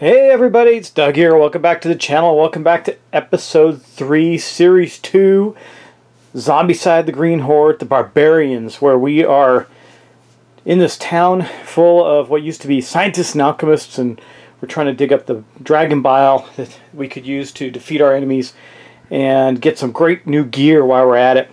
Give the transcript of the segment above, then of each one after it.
Hey everybody, it's Doug here. Welcome back to the channel. Welcome back to episode 3, series 2, Zombicide, the Green Horde, the Barbarians, where we are in this town full of what used to be scientists and alchemists, and we're trying to dig up the dragon bile that we could use to defeat our enemies and get some great new gear while we're at it.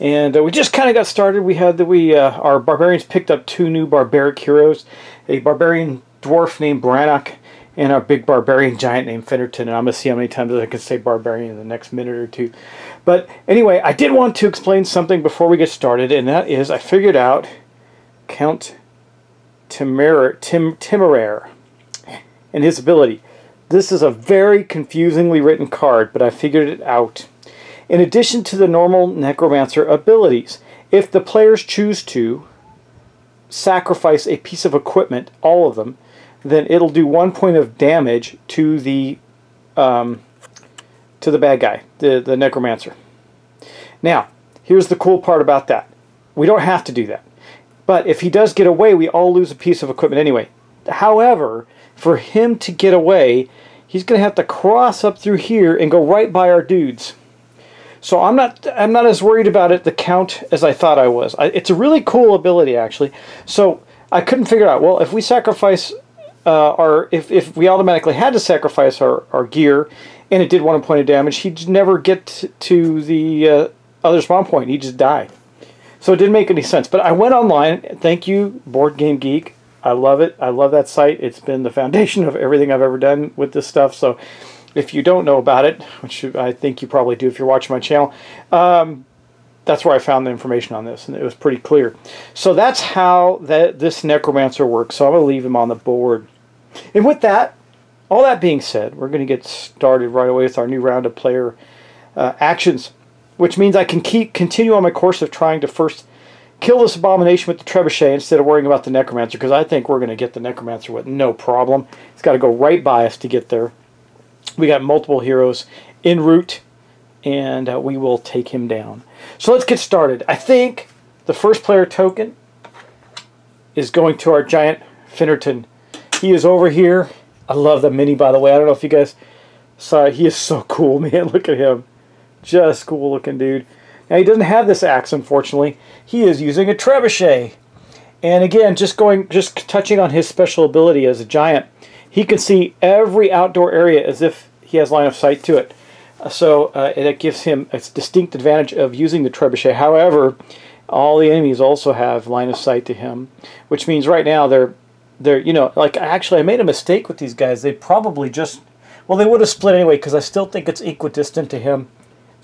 And we just kind of got started. Our Barbarians picked up 2 new barbaric heroes, a Barbarian dwarf named Brannock and a big barbarian giant named Finnerton, and I'm going to see how many times I can say barbarian in the next minute or two. But anyway, I did want to explain something before we get started, and that is I figured out Count Temeraire and his ability. This is a very confusingly written card, but I figured it out. In addition to the normal necromancer abilities, if the players choose to sacrifice a piece of equipment, all of them, then it'll do 1 point of damage to the bad guy, the necromancer. Now, here's the cool part about that. We don't have to do that. But if he does get away, we all lose a piece of equipment anyway. However, for him to get away, he's going to have to cross up through here and go right by our dudes. So I'm not as worried about it, the count, as I thought I was. It's a really cool ability, actually. So I couldn't figure out, well, if we sacrifice if we automatically had to sacrifice our gear and it did 1 point of damage, he'd never get to the other spawn point. He'd just die. So it didn't make any sense. But I went online. Thank you, Board Game Geek. I love it. I love that site. It's been the foundation of everything I've ever done with this stuff. So if you don't know about it, which I think you probably do if you're watching my channel, that's where I found the information on this, and it was pretty clear. So that's how this necromancer works. So I'm going to leave him on the board. And with that, all that being said, we're going to get started right away with our new round of player actions, which means I can continue on my course of trying to first kill this abomination with the Trebuchet instead of worrying about the necromancer, because I think we're going to get the necromancer with no problem. It's got to go right by us to get there. We got multiple heroes en route, and we will take him down. So let's get started. I think the first player token is going to our giant Finnerton. He is over here. I love the mini, by the way. I don't know if you guys saw it. He is so cool, man. Look at him. Just cool looking dude. Now, he doesn't have this axe, unfortunately. He is using a Trebuchet. And again, just touching on his special ability as a giant, he can see every outdoor area as if he has line of sight to it. So it gives him a distinct advantage of using the Trebuchet. However, all the enemies also have line of sight to him, which means right now they're like, actually I made a mistake with these guys. They probably just, well, they would have split anyway, because I still think it's equidistant to him.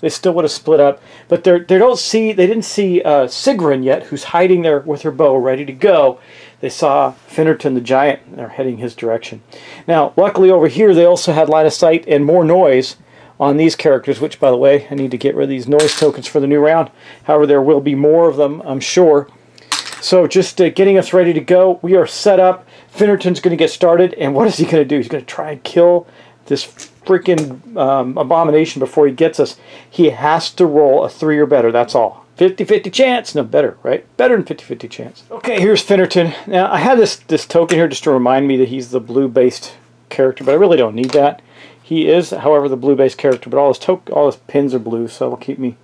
They still would have split up, but they didn't see Sigrun yet, who's hiding there with her bow ready to go. They saw Finnerton the giant, and they're heading his direction. Now, luckily over here they also had line of sight and more noise on these characters, which, by the way, I need to get rid of these noise tokens for the new round. However, there will be more of them, I'm sure. So just getting us ready to go. We are set up. Finnerton's going to get started, and what is he going to do? He's going to try and kill this freaking abomination before he gets us. He has to roll a 3 or better, that's all. 50-50 chance. No, better, right? Better than 50-50 chance. Okay, here's Finnerton. Now, I have this token here just to remind me that he's the blue-based character, but I really don't need that. He is, however, the blue-based character, but all his pins are blue, so it'll keep me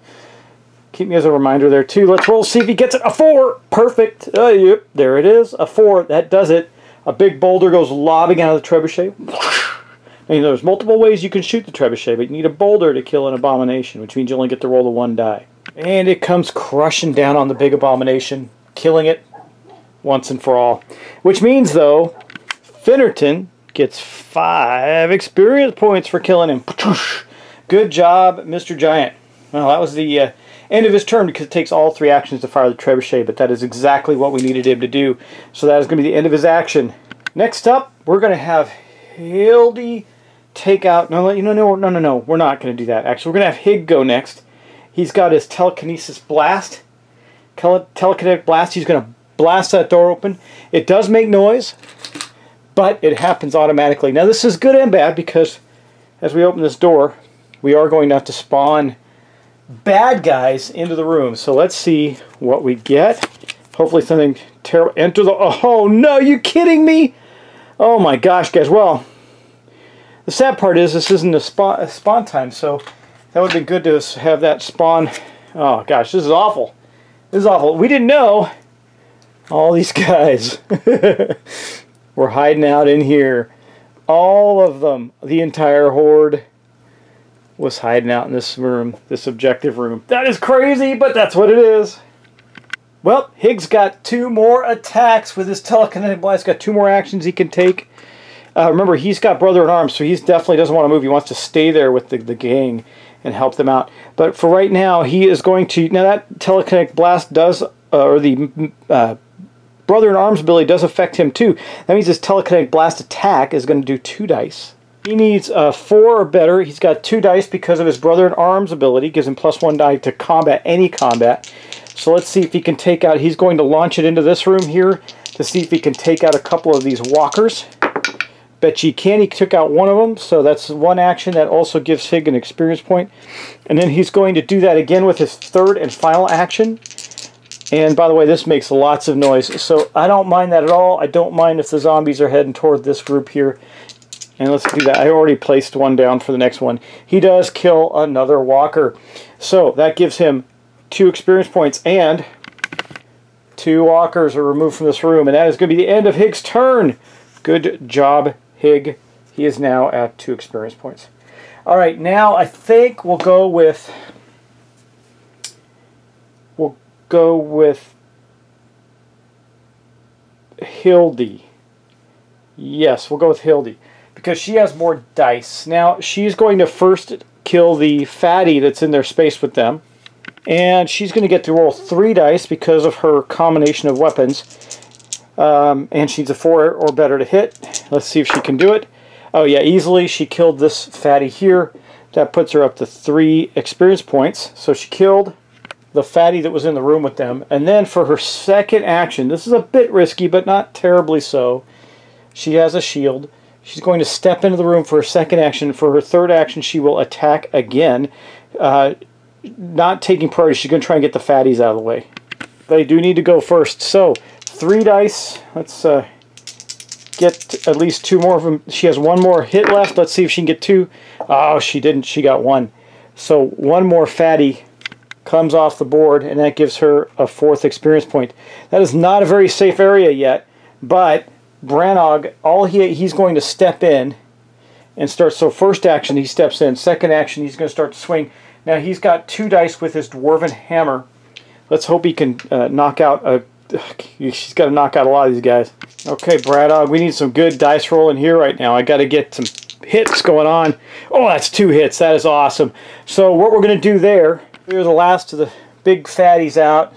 as a reminder there, too. Let's roll, see if he gets it. A 4! Perfect. Yep, there it is. A 4. That does it. A big boulder goes lobbing out of the Trebuchet. I mean, there's multiple ways you can shoot the Trebuchet, but you need a boulder to kill an abomination, which means you only get to roll the 1 die. And it comes crushing down on the big abomination, killing it once and for all. Which means, though, Finnerton gets 5 experience points for killing him. Good job, Mr. Giant. Well, that was the end of his turn, because it takes all 3 actions to fire the Trebuchet, but that is exactly what we needed him to do. So that is going to be the end of his action. Next up, we're going to have Hildy take out... No, we're not going to do that. Actually, we're going to have Hig go next. He's got his telekinesis blast. Telekinetic blast. He's going to blast that door open. It does make noise, but it happens automatically. Now, this is good and bad, because as we open this door, we are going to have to spawn bad guys into the room. So let's see what we get. Hopefully something terrible. Enter the... Oh, no, you kidding me? Oh my gosh, guys. Well, the sad part is this isn't a spawn time, so that would have been good to have that spawn. Oh gosh, this is awful. This is awful. We didn't know all these guys were hiding out in here. All of them, the entire horde, was hiding out in this room, this objective room. That is crazy, but that's what it is. Well, Higgs got 2 more attacks with his telekinetic blast. He's got 2 more actions he can take. Remember, he's got brother in arms, so he definitely doesn't want to move. He wants to stay there with the gang and help them out. But for right now, he is going to... Now, that telekinetic blast does... or the brother in arms ability does affect him, too. That means his telekinetic blast attack is going to do 2 dice. He needs 4 or better. He's got 2 dice because of his brother in arms ability. Gives him +1 die to combat, any combat. So let's see if he can take out... He's going to launch it into this room here to see if he can take out a couple of these walkers. Bet you can. He took out one of them, so that's 1 action. That also gives Hig an experience point. And then he's going to do that again with his 3rd and final action. And by the way, this makes lots of noise, so I don't mind that at all. I don't mind if the zombies are heading toward this group here. And let's do that. I already placed one down for the next one. He does kill another walker. So that gives him 2 experience points, and 2 walkers are removed from this room. And that is going to be the end of Hig's turn. Good job, Hig. He is now at 2 experience points. Alright, now I think we'll go with... Hildy. Yes, we'll go with Hildy, because she has more dice. Now, she's going to first kill the fatty that's in their space with them. And she's going to get to roll 3 dice because of her combination of weapons. And she's a 4 or better to hit. Let's see if she can do it. Oh yeah, easily. She killed this fatty here. That puts her up to 3 experience points. So she killed the fatty that was in the room with them. And then for her second action, this is a bit risky, but not terribly so. She has a shield. She's going to step into the room for her second action. For her third action, she will attack again. Not taking priority. She's going to try and get the fatties out of the way. They do need to go first. So, 3 dice. Let's get at least 2 more of them. She has 1 more hit left. Let's see if she can get 2. Oh, she didn't. She got 1. So, 1 more fatty comes off the board, and that gives her a 4th experience point. That is not a very safe area yet, but Brannog, he's going to step in and start. So first action, he steps in. Second action, he's going to start to swing. Now he's got 2 dice with his dwarven hammer. Let's hope he can knock out he's got to knock out a lot of these guys. Okay, Bradog, we need some good dice rolling here right now. I got to get some hits going on. Oh, that's 2 hits. That is awesome. So what we're going to do there, here's the last of the big fatties out.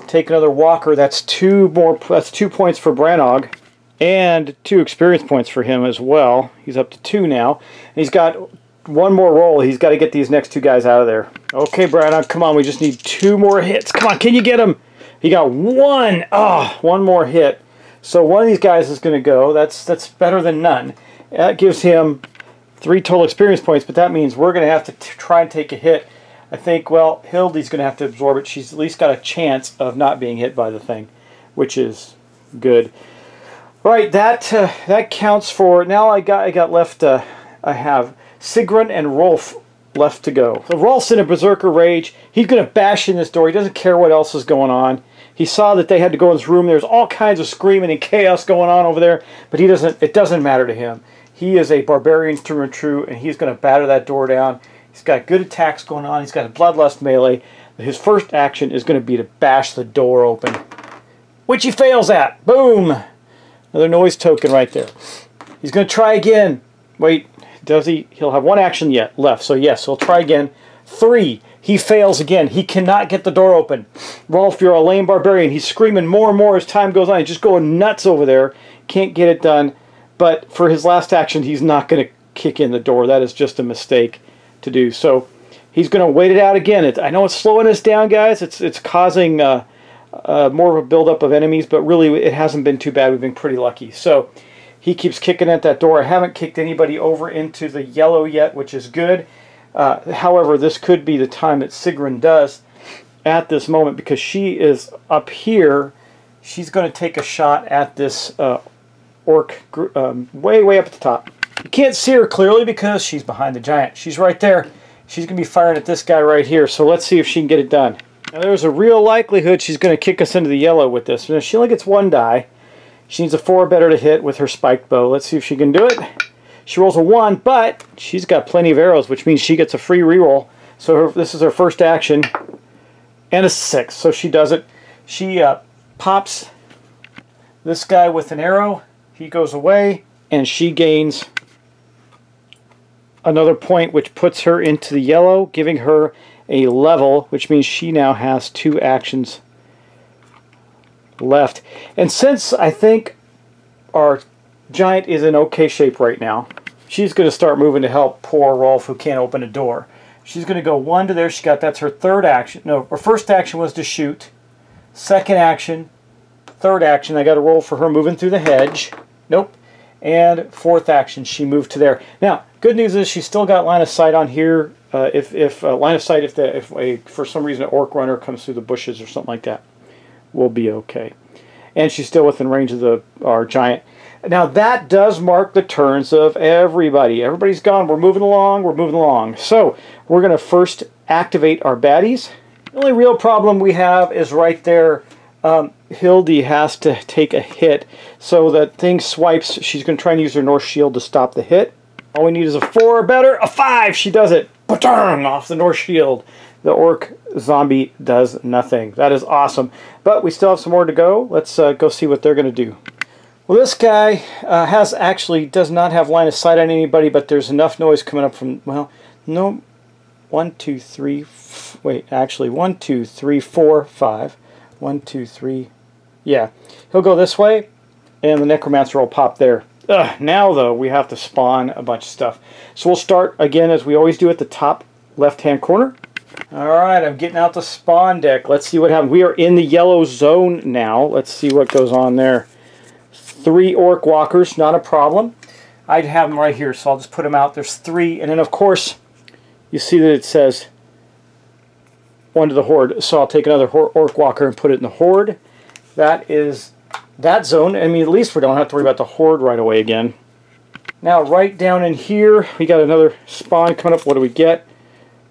Take another walker. That's 2 more. That's 2 points for Brannog, and 2 experience points for him as well. He's up to 2 now. And he's got 1 more roll. He's got to get these next 2 guys out of there. Okay, Brannog, come on. We just need 2 more hits. Come on, can you get him? He got 1. Oh, 1 more hit. So one of these guys is going to go. That's better than none. That gives him 3 total experience points, but that means we're going to have to try and take a hit. I think, well, Hildy's going to have to absorb it. She's at least got a chance of not being hit by the thing, which is good. All right, that counts for... Now I got left... I have Sigrun and Rolf left to go. So Rolf's in a berserker rage. He's going to bash in this door. He doesn't care what else is going on. He saw that they had to go in this room. There's all kinds of screaming and chaos going on over there, but he doesn't. It doesn't matter to him. He is a barbarian through and true, and he's going to batter that door down. He's got good attacks going on. He's got a bloodlust melee. His first action is going to be to bash the door open, which he fails at. Boom! Another noise token right there. He's going to try again. Wait, does he? He'll have 1 action yet left. So yes, he'll try again. 3. He fails again. He cannot get the door open. Rolf, you're a lame barbarian. He's screaming more and more as time goes on. He's just going nuts over there. Can't get it done. But for his last action, he's not going to kick in the door. That is just a mistake to do. So he's going to wait it out again. I know it's slowing us down, guys. It's causing more of a buildup of enemies, but really it hasn't been too bad. We've been pretty lucky. So he keeps kicking at that door. I haven't kicked anybody over into the yellow yet, which is good. However, this could be the time that Sigrun does at this moment, because she is up here. She's going to take a shot at this orc way up at the top. You can't see her clearly because she's behind the giant. She's right there. She's going to be firing at this guy right here. So let's see if she can get it done. Now there's a real likelihood she's going to kick us into the yellow with this. Now, she only gets 1 die. She needs a 4 better to hit with her spiked bow. Let's see if she can do it. She rolls a 1, but she's got plenty of arrows, which means she gets a free reroll. So this is her first action. And a 6. So she does it. She pops this guy with an arrow. He goes away, and she gains another point, which puts her into the yellow, giving her a level, which means she now has 2 actions left. And since I think our giant is in okay shape right now, she's going to start moving to help poor Rolf, who can't open a door. She's going to go 1 to there. She got, that's her third action. No, her first action was to shoot. Second action, third action, I got to roll for her moving through the hedge. Nope. And fourth action, she moved to there. Now, good news is she's still got line of sight on here. If line of sight, if for some reason an orc runner comes through the bushes or something like that, we'll be okay. And she's still within range of our giant. Now that does mark the turns of everybody. Everybody's gone. We're moving along. We're moving along. So we're going to first activate our baddies. The only real problem we have is right there. Horde has to take a hit, so that thing swipes. She's going to try and use her North Shield to stop the hit. All we need is a 4 or better. A 5! She does it. Ba-turn! Off the North Shield. The orc zombie does nothing. That is awesome. But we still have some more to go. Let's go see what they're going to do. Well, this guy does not have line of sight on anybody, but there's enough noise coming up from, well, no, 1, 2, 3, wait, actually 1, 2, 3, 4, 5. 1, 2, 3. Yeah, he'll go this way, and the necromancer will pop there. Now, though, we have to spawn a bunch of stuff. So we'll start, again, as we always do, at the top left-hand corner. Alright, I'm getting out the spawn deck. Let's see what happens. We are in the yellow zone now. Let's see what goes on there. 3 orc walkers, not a problem. I'd have them right here, so I'll just put them out. There's 3, and then, of course, you see that it says 1 to the Horde, so I'll take another orc walker and put it in the Horde. That is that zone. I mean, at least we don't have to worry about the Horde right away again. Now, right down in here, we got another spawn coming up. What do we get?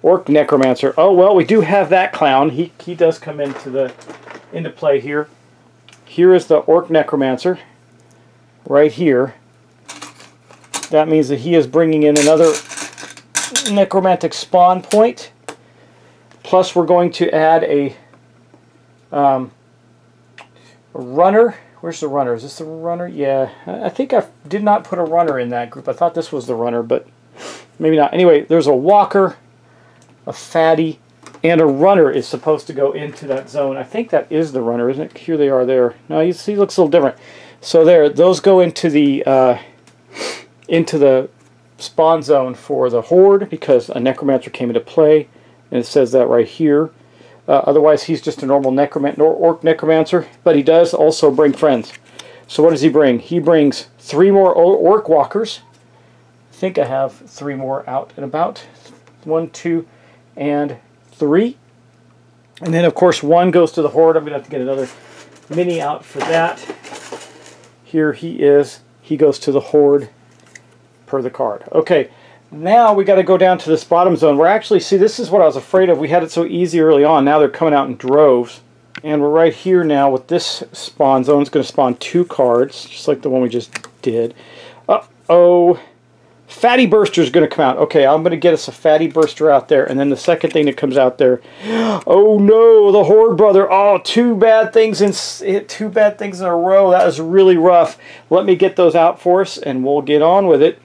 Orc Necromancer. Oh, well, we do have that clown. He does come into play here. Here is the Orc Necromancer, right here. That means that he is bringing in another necromantic spawn point. Plus, we're going to add a runner. Where's the runner? Is this the runner? Yeah, I think I did not put a runner in that group. I thought this was the runner, but maybe not. Anyway, there's a walker, a fatty, and a runner is supposed to go into that zone. I think that is the runner, isn't it? Here they are there. No, you see, it looks a little different. So there, those go into the spawn zone for the Horde because a necromancer came into play. And it says that right here. Otherwise, he's just a normal orc necromancer, but he does also bring friends. So what does he bring? He brings 3 more orc walkers. I think I have 3 more out and about. 1, 2, and 3. And then, of course, 1 goes to the Horde. I'm going to have to get another mini out for that. Here he is. He goes to the Horde per the card. Okay. Now we got to go down to this bottom zone. We're actually, see, this is what I was afraid of. We had it so easy early on. Now they're coming out in droves. And we're right here now with this spawn zone. It's going to spawn 2 cards, just like the one we just did. Uh-oh. Fatty Burster is going to come out. Okay, I'm going to get us a Fatty Burster out there. And then the second thing that comes out there. Oh no, the Horde brother. Oh, 2 bad things in a row. That is really rough. Let me get those out for us and we'll get on with it.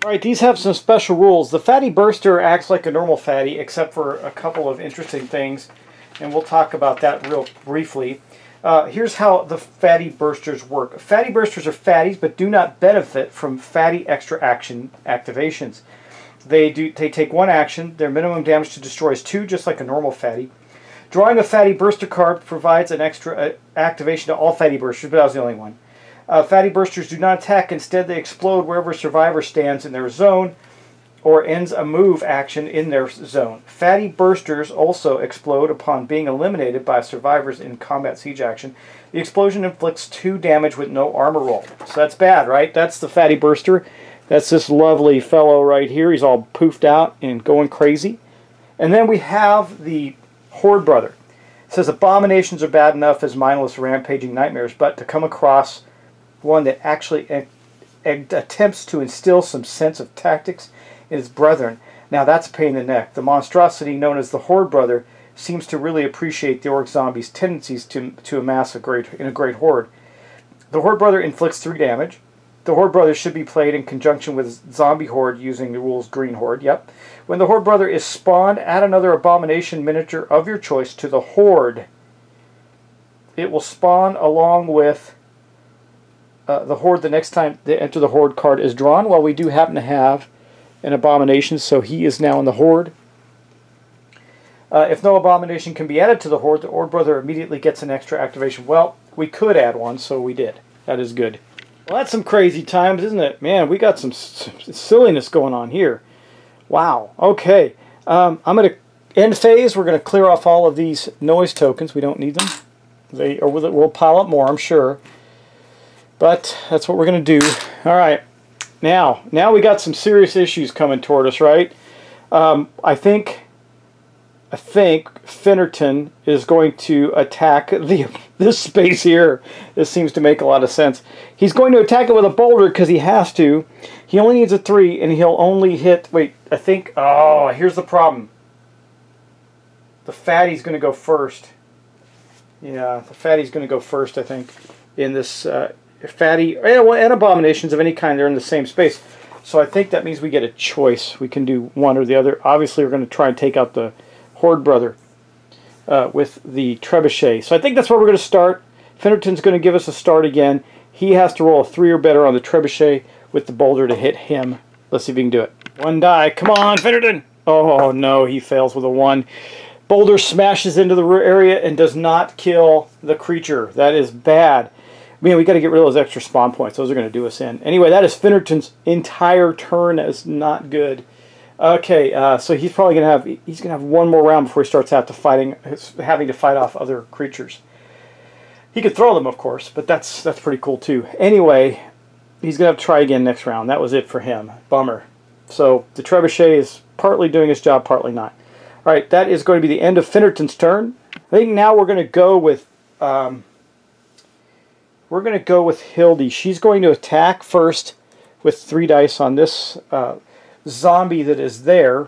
Alright, these have some special rules. The Fatty Burster acts like a normal Fatty, except for a couple of interesting things, and we'll talk about that real briefly. Here's how the Fatty Bursters work. Fatty Bursters are fatties, but do not benefit from Fatty extra action activations. They take 1 action. Their minimum damage to destroy is 2, just like a normal Fatty. Drawing a Fatty Burster card provides an extra activation to all Fatty Bursters, but that was the only one. Fatty Bursters do not attack. Instead, they explode wherever a survivor stands in their zone. or ends a move action in their zone. Fatty bursters also explode upon being eliminated by survivors in combat siege action. The explosion inflicts 2 damage with no armor roll. So that's bad, right? That's the fatty burster. That's this lovely fellow right here. He's all poofed out and going crazy. And then we have the Horde brother. It says abominations are bad enough as mindless rampaging nightmares, but to come across one that actually attempts to instill some sense of tactics in his brethren. Now that's a pain in the neck. The monstrosity known as the Horde brother seems to really appreciate the orc zombie's tendencies to amass in a great horde. The Horde brother inflicts 3 damage. The Horde brother should be played in conjunction with Zombie Horde using the rules Green Horde. Yep. When the Horde brother is spawned, add another abomination miniature of your choice to the Horde. It will spawn along with the Horde the next time the Enter the Horde card is drawn. Well, we do happen to have an abomination, so he is now in the Horde. If no abomination can be added to the Horde brother immediately gets an extra activation. Well, we could add one, so we did. That is good. Well, that's some crazy times, isn't it? Man, we got some silliness going on here. Wow. Okay. I'm going to end phase. We're going to clear off all of these noise tokens. We don't need them. We'll pile up more, I'm sure. But that's what we're going to do. All right. Now we got some serious issues coming toward us, right? I think Finnerton is going to attack this space here. This seems to make a lot of sense. He's going to attack it with a boulder because he has to. He only needs a 3, and he'll only hit... Wait, I think... Oh, here's the problem. The fatty's going to go first. Yeah, the fatty's going to go first, I think, in this fatty... And abominations of any kind, they're in the same space. So I think that means we get a choice. We can do one or the other. Obviously, we're going to try and take out the Horde brother with the Trebuchet. So I think that's where we're going to start. Finnerton's going to give us a start again. He has to roll a 3 or better on the Trebuchet with the boulder to hit him. Let's see if we can do it. 1 die. Come on, Finnerton. Oh, no. He fails with a 1. Boulder smashes into the area and does not kill the creature. That is bad. Man, we got to get rid of those extra spawn points. Those are going to do us in. Anyway, that is Finnerton's entire turn. That is not good. Okay, so he's probably going to have one more round before he starts having to fight off other creatures. He could throw them, of course, but that's pretty cool too. Anyway, he's going to have to try again next round. That was it for him. Bummer. So the Trebuchet is partly doing his job, partly not. All right, that is going to be the end of Finnerton's turn. I think now we're going to go with Hildy. She's going to attack first with 3 dice on this zombie that is there,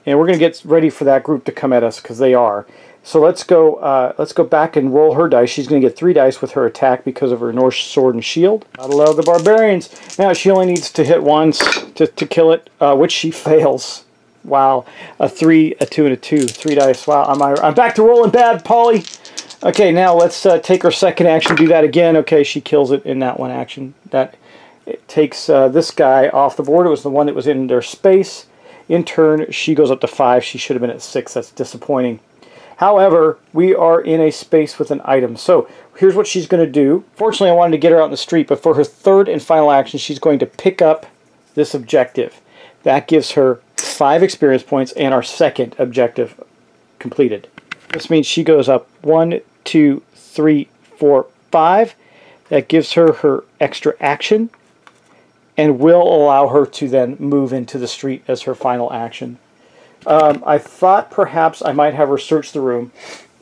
and we're going to get ready for that group to come at us because they are. So let's go back and roll her dice. She's going to get 3 dice with her attack because of her Norse sword and shield. Gotta love the Barbarians. Now she only needs to hit once to kill it, which she fails. Wow, a 3, a 2, and a 2. 3 dice. Wow, I'm back to rolling bad, Polly. Okay, now let's take her second action. Do that again. Okay, she kills it in that one action. It takes this guy off the board. It was the one that was in their space. In turn, she goes up to 5. She should have been at 6. That's disappointing. However, we are in a space with an item. So here's what she's going to do. Fortunately, I wanted to get her out in the street, but for her third and final action, she's going to pick up this objective. That gives her 5 experience points and our second objective completed. This means she goes up 1, 2, 3, 4, 5. That gives her her extra action and will allow her to then move into the street as her final action. I thought perhaps I might have her search the room,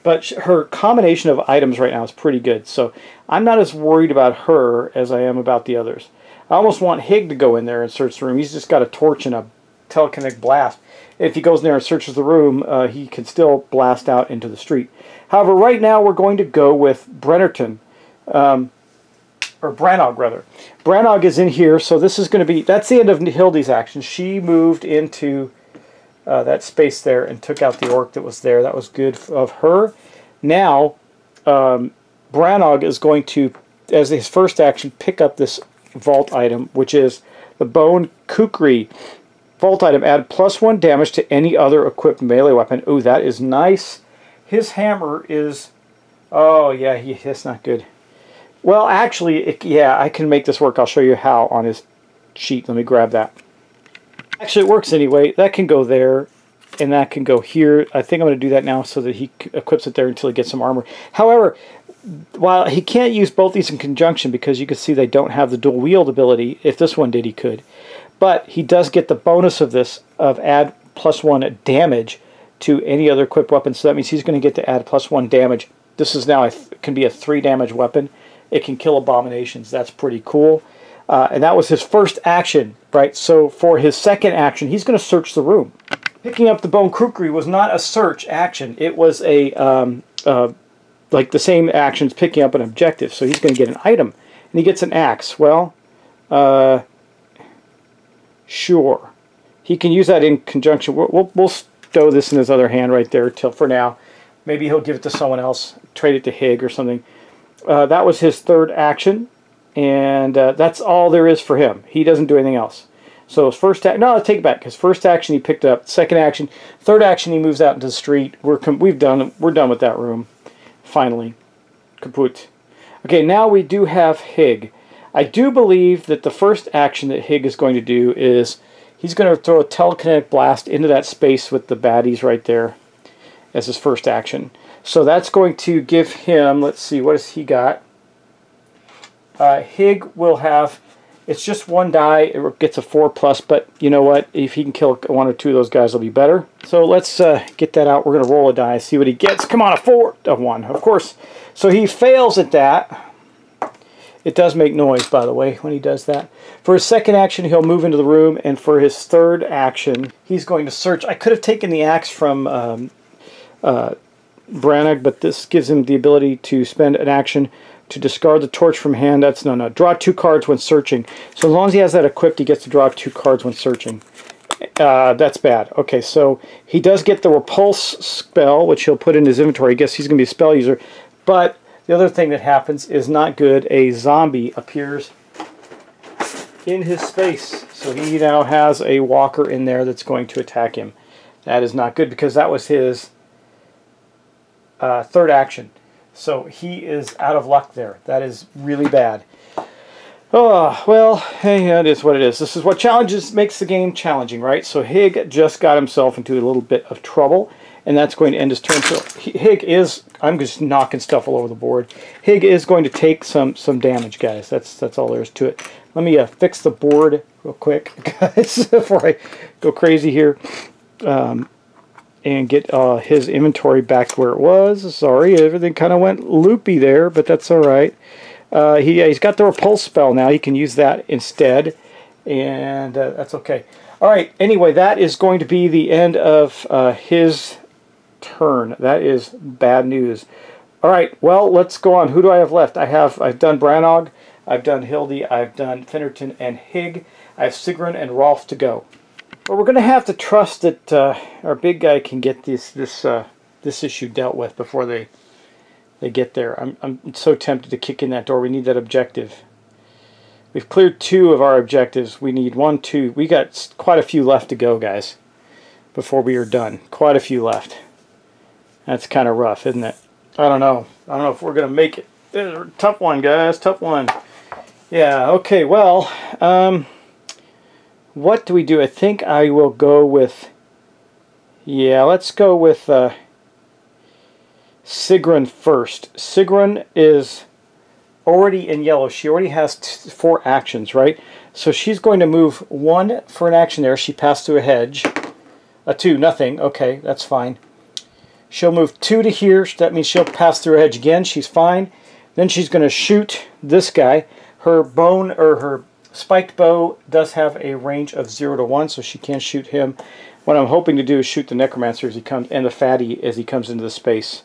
but her combination of items right now is pretty good, so I'm not as worried about her as I am about the others. I almost want Hig to go in there and search the room. He's just got a torch and a telekinetic blast. If he goes in there and searches the room, he can still blast out into the street. However, right now we're going to go with Brennerton. Or Brannog, rather. Brannog is in here, so this is going to be... That's the end of Hildy's action. She moved into that space there and took out the orc that was there. That was good of her. Now, Brannog is going to, as his first action, pick up this vault item, which is the Bone Kukri. Vault item, add +1 damage to any other equipped melee weapon. Ooh, that is nice. His hammer is... Oh, yeah, that's not good. Well, actually, yeah, I can make this work. I'll show you how on his sheet. Let me grab that. Actually, it works anyway. That can go there, and that can go here. I think I'm going to do that now so that he equips it there until he gets some armor. However, while he can't use both these in conjunction because you can see they don't have the dual wield ability. If this one did, he could. But he does get the bonus of this, of add +1 damage to any other equipped weapon. So that means he's going to get to add +1 damage. This is now can be a 3 damage weapon. It can kill abominations. That's pretty cool. And that was his first action, right? So for his second action, he's going to search the room. Picking up the bone kukri was not a search action. It was a like the same action as picking up an objective. So he's going to get an item, and he gets an axe. Well, sure, he can use that in conjunction. We'll stow this in his other hand right there till for now. Maybe he'll give it to someone else, trade it to Hig or something. That was his third action, and that's all there is for him. He doesn't do anything else. So his first action, no, I'll take it back. His first action he picked up. Second action, third action he moves out into the street. We're done with that room. Finally, kaput. Okay, now we do have Hig. I do believe that the first action that Hig is going to do is he's going to throw a telekinetic blast into that space with the baddies right there as his first action. So that's going to give him, let's see, what has he got? Hig will have, it's just 1 die, it gets a 4+, but you know what? If he can kill 1 or 2 of those guys, it'll be better. So let's get that out. We're going to roll a die, see what he gets. Come on, a 1, of course. So he fails at that. It does make noise, by the way, when he does that. For his second action, he'll move into the room, and for his third action, he's going to search. I could have taken the axe from Branagh, but this gives him the ability to spend an action to discard the torch from hand. That's no. Draw 2 cards when searching. So as long as he has that equipped, he gets to draw 2 cards when searching. That's bad. Okay, so he does get the repulse spell, which he'll put in his inventory. I guess he's going to be a spell user, but the other thing that happens is not good. A zombie appears in his space. So he now has a walker in there that's going to attack him. That is not good because that was his third action. So he is out of luck there. That is really bad. Oh, well, hey, it is what it is. This is what challenges makes the game challenging, right? So Hig just got himself into a little bit of trouble, and that's going to end his turn. So Hig is, I'm just knocking stuff all over the board. Hig is going to take some damage, guys. That's all there is to it. Let me fix the board real quick, guys, before I go crazy here. And get his inventory back where it was. Sorry, everything kind of went loopy there, but that's all right. He's got the repulse spell now. He can use that instead, and that's okay. All right, anyway, that is going to be the end of his turn. That is bad news. All right, well, let's go on. Who do I have left? I've done Branagh, I've done Hildy, I've done Finnerton and Hig. I have Sigrun and Rolf to go. Well, we're going to have to trust that our big guy can get this issue dealt with before they get there. I'm so tempted to kick in that door. We need that objective. We've cleared 2 of our objectives. We need 1, 2. We got quite a few left to go, guys, before we are done. Quite a few left. That's kind of rough, isn't it? I don't know. I don't know if we're going to make it. Tough one, guys. Tough one. Yeah, okay, well, what do we do? I think I will go with, yeah, let's go with Sigrun first. Sigrun is already in yellow. She already has 4 actions, right? So she's going to move 1 for an action there. She passed through a hedge. 2, nothing. Okay, that's fine. She'll move 2 to here. That means she'll pass through a hedge again. She's fine. Then she's going to shoot this guy. Her bone, or her spiked bow, does have a range of 0 to 1, so she can't shoot him. What I'm hoping to do is shoot the necromancer as he comes, and the fatty as he comes into the space.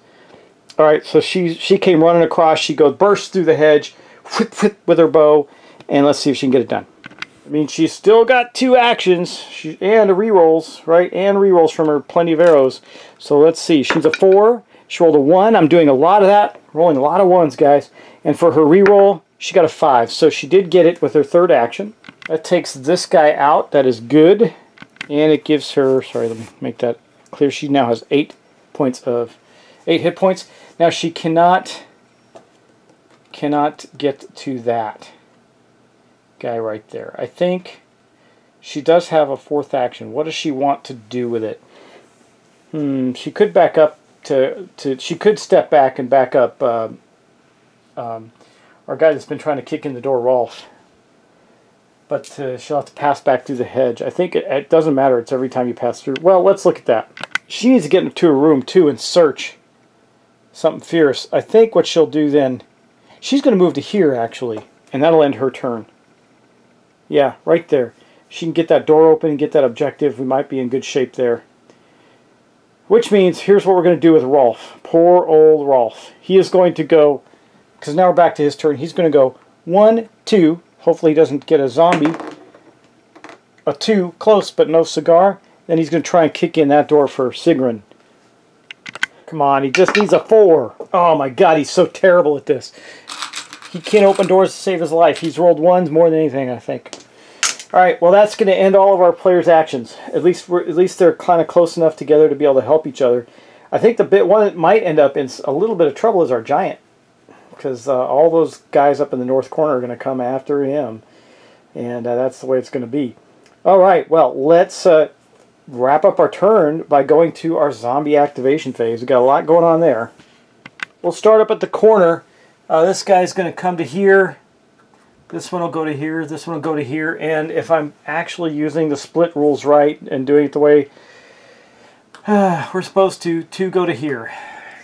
All right, so she came running across. She goes, bursts through the hedge, whip, whip, with her bow, and let's see if she can get it done. I mean, she's still got 2 actions, and rerolls, right? And rerolls from her plenty of arrows. So let's see. She's a 4. She rolled a 1. I'm doing a lot of that, rolling a lot of 1s, guys. And for her reroll, she got a 5. So she did get it with her third action. That takes this guy out. That is good. And it gives her, sorry, let me make that clear. She now has 8 hit points. Now she cannot get to that guy right there. I think She does have a fourth action. What does she want to do with it? She could back up she could step back and back up our guy that's been trying to kick in the door, Rolf. But she'll have to pass back through the hedge. I think it doesn't matter. It's every time you pass through. Well, let's look at that. She needs to get into a room, too, and search something fierce. I think what she'll do then, she's going to move to here, actually, and that'll end her turn. Yeah, right there. She can get that door open and get that objective. We might be in good shape there. Which means, here's what we're going to do with Rolf. Poor old Rolf. He is going to go, because now we're back to his turn, he's going to go 1, 2. Hopefully he doesn't get a zombie. A 2, close, but no cigar. Then he's going to try and kick in that door for Sigrun. Come on, he just needs a 4. Oh my god, he's so terrible at this. He can't open doors to save his life. He's rolled 1s more than anything, I think. Alright, well that's going to end all of our players' actions. At least they're kind of close enough together to be able to help each other. I think the one that might end up in a little bit of trouble is our giant. Because all those guys up in the north corner are going to come after him. And that's the way it's going to be. Alright, well, let's wrap up our turn by going to our zombie activation phase. We've got a lot going on there. We'll start up at the corner. This guy's going to come to here. This one will go to here. This one will go to here. And if I'm actually using the split rules right and doing it the way we're supposed to go to here.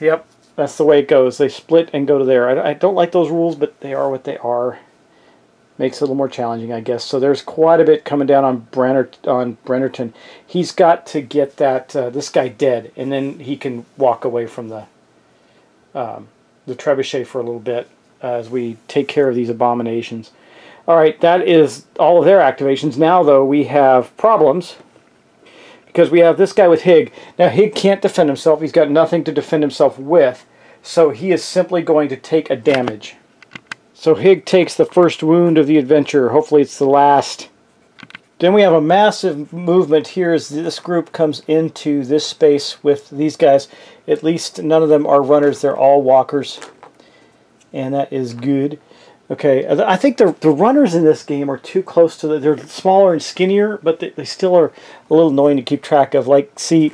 Yep, that's the way it goes. They split and go to there. I don't like those rules, but they are what they are. Makes it a little more challenging, I guess. So there's quite a bit coming down on Brennerton. He's got to get that this guy dead, and then he can walk away from the Trebuchet for a little bit as we take care of these abominations. Alright, that is all of their activations. Now, though, we have problems because we have this guy with Hig. Now, Hig can't defend himself. He's got nothing to defend himself with, so he is simply going to take a damage. So Hig takes the first wound of the adventure. Hopefully it's the last. Then we have a massive movement here as this group comes into this space with these guys. At least none of them are runners. They're all walkers. And that is good. Okay, I think the runners in this game are too close to they're smaller and skinnier, but they still are a little annoying to keep track of. Like, see,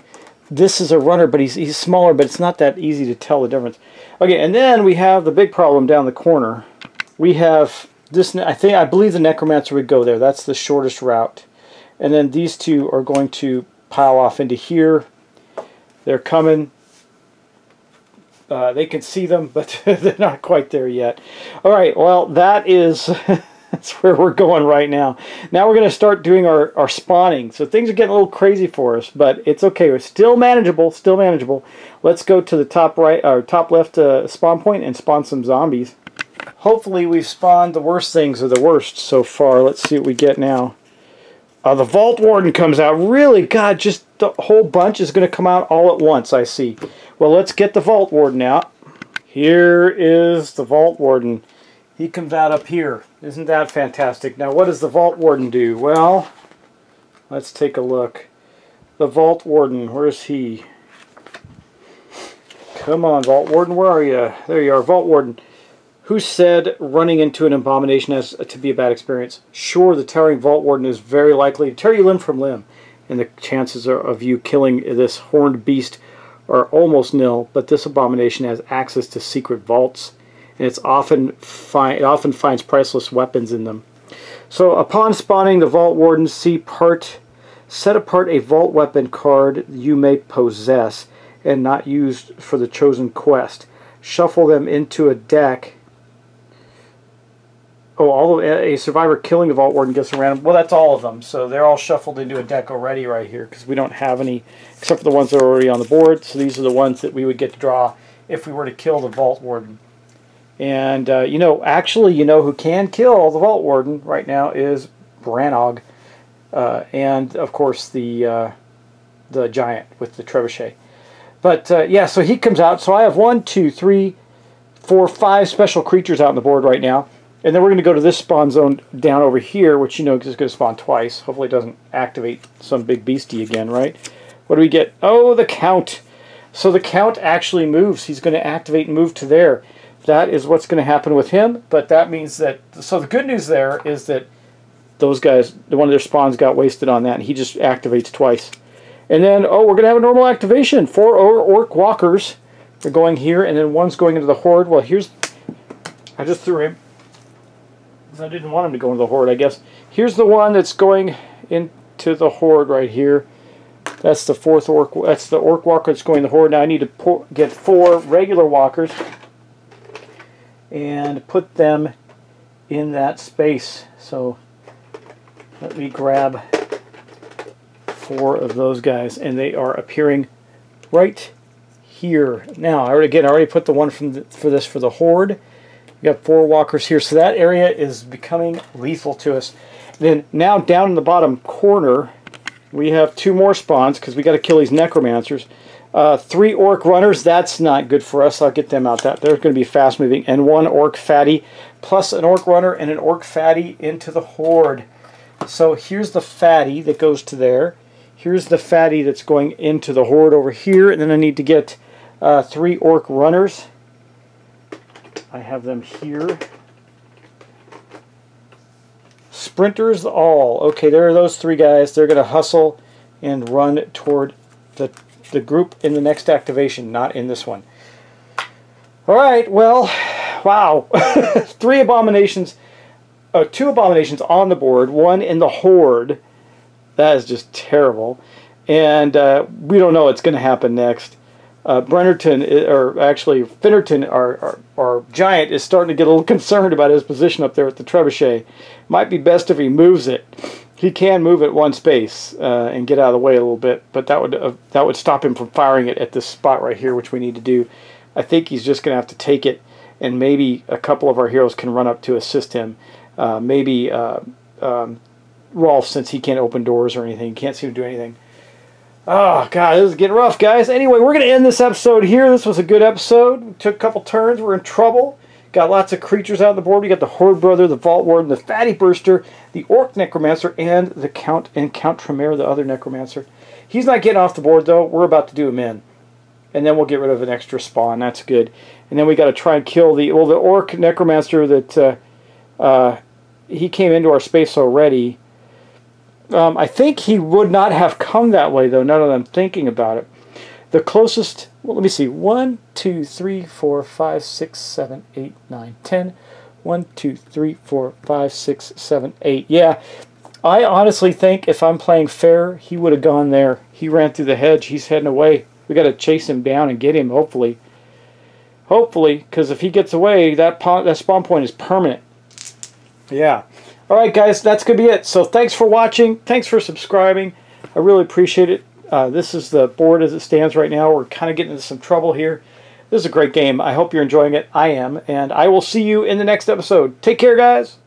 this is a runner, but he's smaller, but it's not that easy to tell the difference. Okay, and then we have the big problem down the corner. We have this, I believe the Necromancer would go there. That's the shortest route. And then these two are going to pile off into here. They're coming. They can see them, but they're not quite there yet. Alright, well, that is that's where we're going right now. Now we're going to start doing our spawning. So things are getting a little crazy for us, but it's okay. We're still manageable, still manageable. Let's go to the top right or top left spawn point and spawn some zombies. Hopefully we've spawned the worst things of the worst so far. Let's see what we get now. The Vault Warden comes out. Really, God, just the whole bunch is going to come out all at once, I see. Well, let's get the Vault Warden out. Here is the Vault Warden. He comes out up here. Isn't that fantastic? Now, what does the Vault Warden do? Well, let's take a look. The Vault Warden, where is he? Come on, Vault Warden, where are you? There you are, Vault Warden. Who said running into an abomination has to be a bad experience? Sure, the Towering Vault Warden is very likely to tear you limb from limb, and the chances of you killing this horned beast are almost nil, but this abomination has access to secret vaults, and it often finds priceless weapons in them. So upon spawning the Vault Warden, set apart a vault weapon card you may possess and not used for the chosen quest. Shuffle them into a deck. Oh, although a survivor killing the Vault Warden gets a random... Well, that's all of them. So they're all shuffled into a deck already right here because we don't have any except for the ones that are already on the board. So these are the ones that we would get to draw if we were to kill the Vault Warden. And, actually, who can kill the Vault Warden right now is Brannog. And, of course, the giant with the Trebuchet. But, yeah, so he comes out. So I have 1, 2, 3, 4, 5 special creatures out on the board right now. And then we're going to go to this spawn zone down over here, which is going to spawn twice. Hopefully it doesn't activate some big beastie again, right? What do we get? Oh, the Count. So the Count actually moves. He's going to activate and move to there. That is what's going to happen with him. But that means that... So the good news there is that those guys, one of their spawns got wasted on that, and he just activates twice. And then, oh, we're going to have a normal activation. 4 orc walkers are going here, and then one's going into the Horde. Well, here's... I just threw him, because I didn't want him to go into the Horde, I guess. Here's the one that's going into the Horde right here. That's the 4th orc. That's the orc walker that's going to the Horde. Now I need to get 4 regular walkers and put them in that space. So let me grab 4 of those guys, and they are appearing right here. Now, I already put the one for the Horde. We got 4 walkers here, so that area is becoming lethal to us. Then now down in the bottom corner, we have 2 more spawns because we got to kill these necromancers. 3 orc runners. That's not good for us. I'll get them out. They're going to be fast moving. And 1 orc fatty, plus an orc runner and an orc fatty into the Horde. So here's the fatty that goes to there. Here's the fatty that's going into the Horde over here. And then I need to get 3 orc runners. I have them here. Sprinters all. Okay, there are those 3 guys. They're going to hustle and run toward the group in the next activation, not in this one. Alright, well, wow. 3 abominations. 2 abominations on the board. 1 in the Horde. That is just terrible. And we don't know what's going to happen next. Brennerton, or actually Finnerton, our giant, is starting to get a little concerned about his position up there at the Trebuchet. Might be best if he moves it. He can move it 1 space and get out of the way a little bit, but that would stop him from firing it at this spot right here, which we need to do. I think he's just going to have to take it, and maybe a couple of our heroes can run up to assist him. Maybe Rolf, since he can't open doors or anything, can't seem to do anything. Oh, God, this is getting rough, guys. Anyway, we're going to end this episode here. This was a good episode. We took a couple turns. We're in trouble. Got lots of creatures out on the board. We got the Horde Brother, the Vault Warden, the Fatty Burster, the Orc Necromancer, and the Count Tremere, the other Necromancer. He's not getting off the board, though. We're about to do him in. And then we'll get rid of an extra spawn. That's good. And then we got to try and kill the Orc Necromancer that he came into our space already. I think he would not have come that way, though, now that I'm thinking about it. The closest, well, let me see, 1, 2, 3, 4, 5, 6, 7, 8, 9, 10. 1, 2, 3, 4, 5, 6, 7, 8. Yeah, I honestly think if I'm playing fair, he would have gone there. He ran through the hedge. He's heading away. We got to chase him down and get him, hopefully. Hopefully, because if he gets away, that spawn point is permanent. Yeah. Alright guys, that's going to be it. So thanks for watching. Thanks for subscribing. I really appreciate it. This is the board as it stands right now. We're kind of getting into some trouble here. This is a great game. I hope you're enjoying it. I am. And I will see you in the next episode. Take care, guys.